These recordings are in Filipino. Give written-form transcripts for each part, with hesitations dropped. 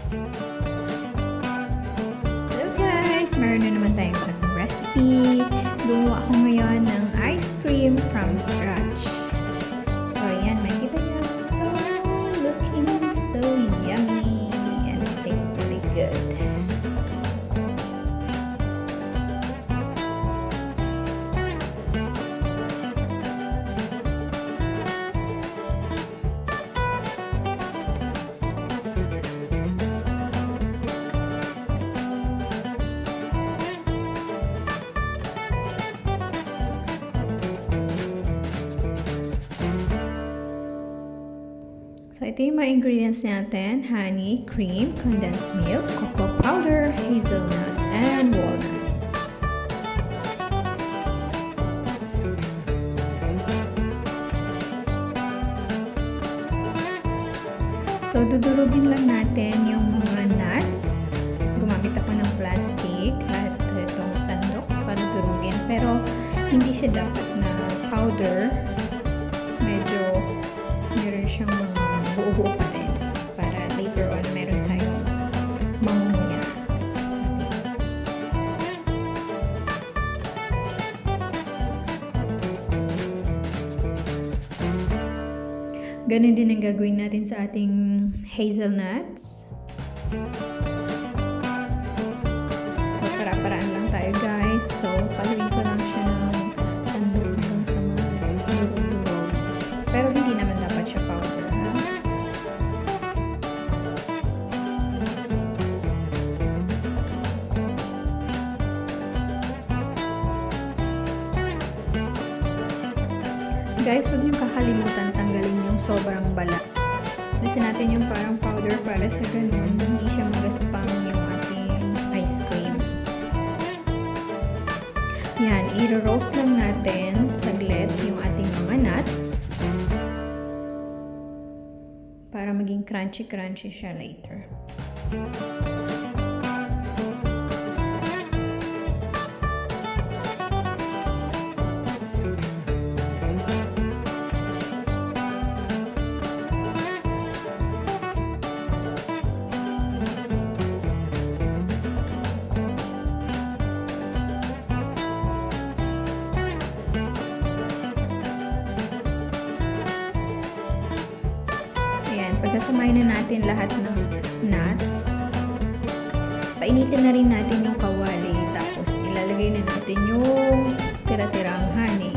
Hello guys! Meron na naman tayong bagong recipe. Gumawa ako ngayon ng ice cream from scratch. So ayan, makikita nyo. So looking so yummy and it tastes really good. So, ito yung mga ingredients natin. Honey, cream, condensed milk, cocoa powder, hazelnut, and walnut. So, dudurugin lang natin yung mga nuts. Gumamit ako ng plastic at itong sandok para durugin. Pero, hindi siya dapat na powder. Medyo meron siyang mga buo-buo pa rin para later on meron tayong mamumuya sa atin. Ganun din ang gagawin natin sa ating hazelnuts. So para-paraan lang tayo guys. So paluin ko lang siya ng sandok hanggang sa mga durog-durog. Pero hindi naman dapat siya powder. Guys, huwag niyong kakalimutan tanggalin yung sobrang balat. Alisin natin yung parang powder para sa ganun hindi siya magaspang yung ating ice cream. Yan, i-roast lang natin saglit yung ating mga nuts para maging crunchy-crunchy siya later. Pagkasamahin na natin lahat ng nuts, painitin na rin natin yung kawali, tapos ilalagay na natin yung tira-tirang honey.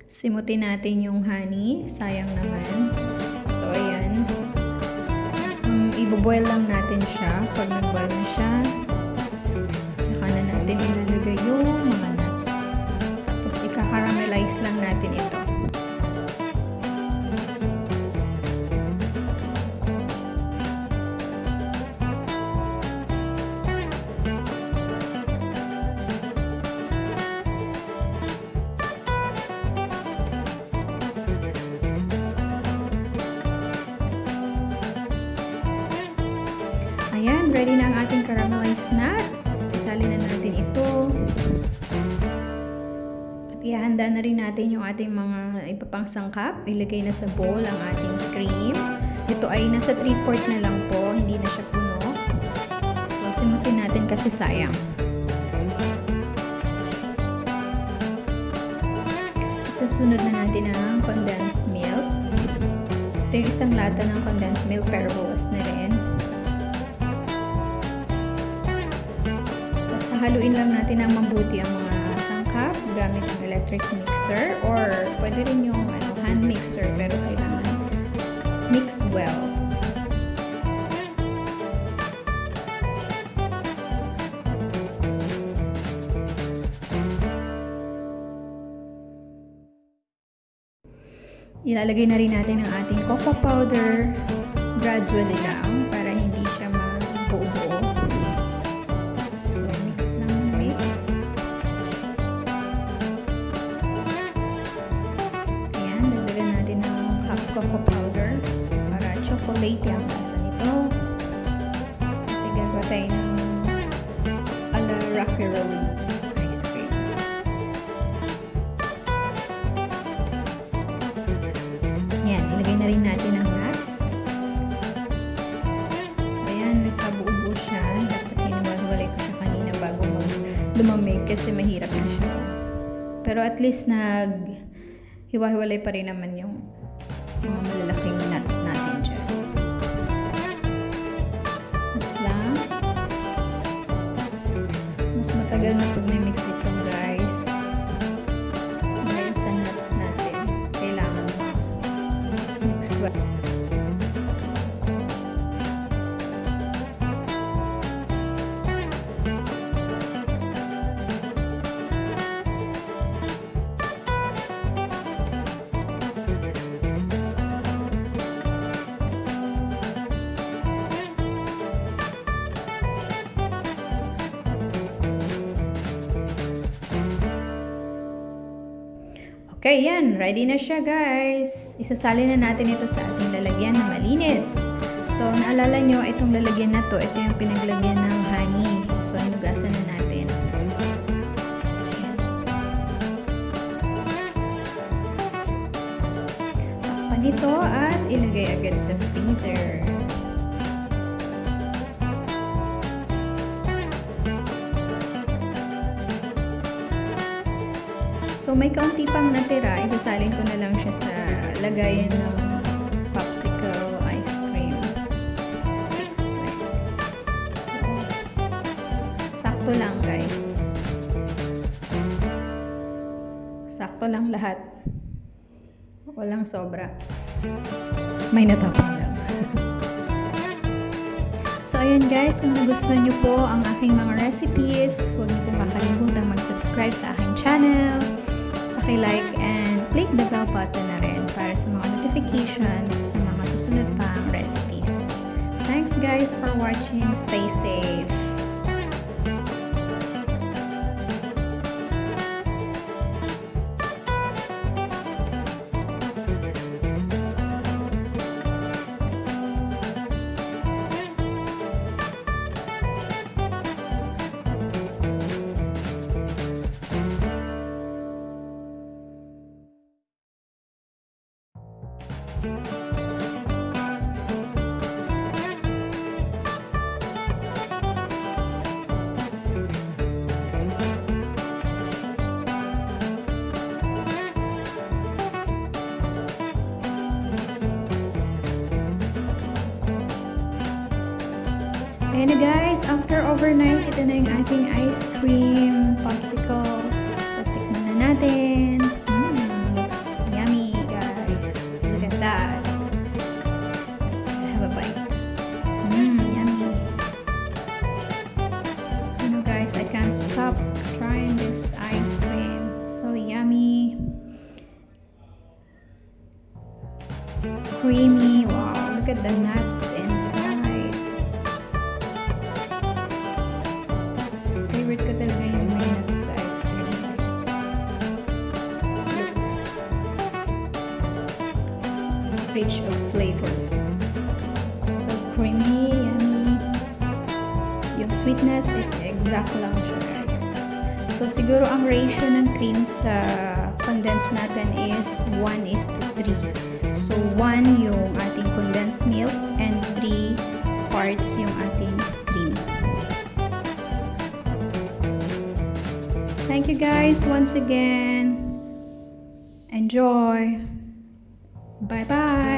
Simutin natin yung honey, sayang naman. So ayan, iboboil lang natin siya. Pag nag-boil na siya, tsaka na natin ilalagay yung mga nuts. Tapos ika-caramelize lang natin ito. Ayan, ready na ang ating caramelized nuts. Isalin na natin ito. At ihanda na rin natin yung ating mga iba pang sangkap. Ilagay na sa bowl ang ating cream. Ito ay nasa 3/4 na lang po, hindi na siya puno. So, simutin natin kasi sayang. Isusunod na natin ang condensed milk. Ito yung isang lata ng condensed milk pero bawas na rin. Haluin lang natin ang mabuti ang mga sangkap gamit ang electric mixer or pwede rin yung hand mixer pero kailangan mix well. Ilalagay na rin natin ang ating cocoa powder gradually lang para hindi siya mabuo-buo. Cocoa powder para chocolate ang lasa nito. Kasi gagawa tayo ng ala Rocky Road ice cream. na rin natin ang nuts. So, ayan, nagkabuo-buo siya. Dapat hiniwalay ko siya kanina bago lumamig kasi mahirap na siya. Pero at least hiwa-hiwalay pa rin naman yung mga malalaking nuts natin dyan. Mix lang. Mas matagal na pag may mix ito, guys. Dahil sa nuts natin, kailangan mix well. Okay, yan. Ready na siya, guys. Isasali na natin ito sa ating lalagyan na malinis. So, naalala nyo, itong lalagyan na to, ito yung pinaglagyan ng honey. So, hinugasan na natin. Takpan ito at ilagay agad sa freezer. So, may kaunti pang natira. Isasalin ko na lang siya sa lagayan ng popsicle ice cream sticks. So, sakto lang, guys. Sakto lang lahat. Walang sobra. May natapang lang. So, ayan guys, kung nagustuhan nyo po ang aking mga recipes, huwag niyo pong makalimutan mag-subscribe sa aking channel. Like and click the bell button na rin para sa mga notifications sa mga susunod pang recipes. Thanks guys for watching. Stay safe. Ayan na guys, after overnight, ito na yung ating ice cream popsicles. Tatikman na natin. Looks yummy guys. Look at that. Have a bite. Yummy. You know guys, I can't stop trying this ice cream. So yummy. Creamy. Wow, look at the nuts inside. Favorite ko talaga yung may nuts ice cream guys. Look. Rich of flavors. So creamy, yummy. Yung sweetness is exact lang siya guys. So siguro ang ratio ng cream sa condensed natin is 1:3. So 1 yung ating condensed milk and 3 parts yung ating cream. Thank you guys once again. Enjoy. Bye bye.